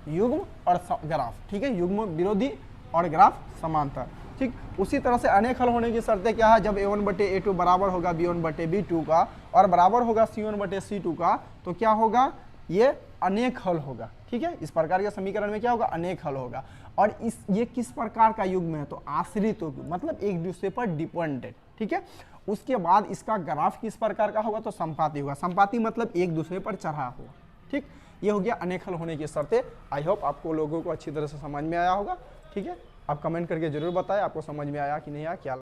युग्म और ग्राफ। ठीक है, युग्म विरोधी और ग्राफ समांतर। ठीक, उसी तरह से अनेक हल होने की शर्तें क्या है, जब a1/a2 बराबर होगा b1/b2 का और बराबर होगा c1/c2 का, तो क्या होगा, ये अनेक हल होगा। ठीक है, इस प्रकार के समीकरण में क्या होगा, अनेक हल होगा। और ये किस प्रकार का युग्म है, तो आश्रित युग्म, मतलब एक दूसरे पर डिपेंडेंट। ठीक है, उसके बाद इसका ग्राफ किस प्रकार का होगा, तो संपाती होगा। संपाती मतलब एक दूसरे पर चढ़ा हुआ। ठीक, ये हो गया अनेक हल होने की शर्तें। आई होप आपको लोगों को अच्छी तरह से समझ में आया होगा। ठीक है, आप कमेंट करके जरूर बताएं आपको समझ में आया कि नहीं आया, क्या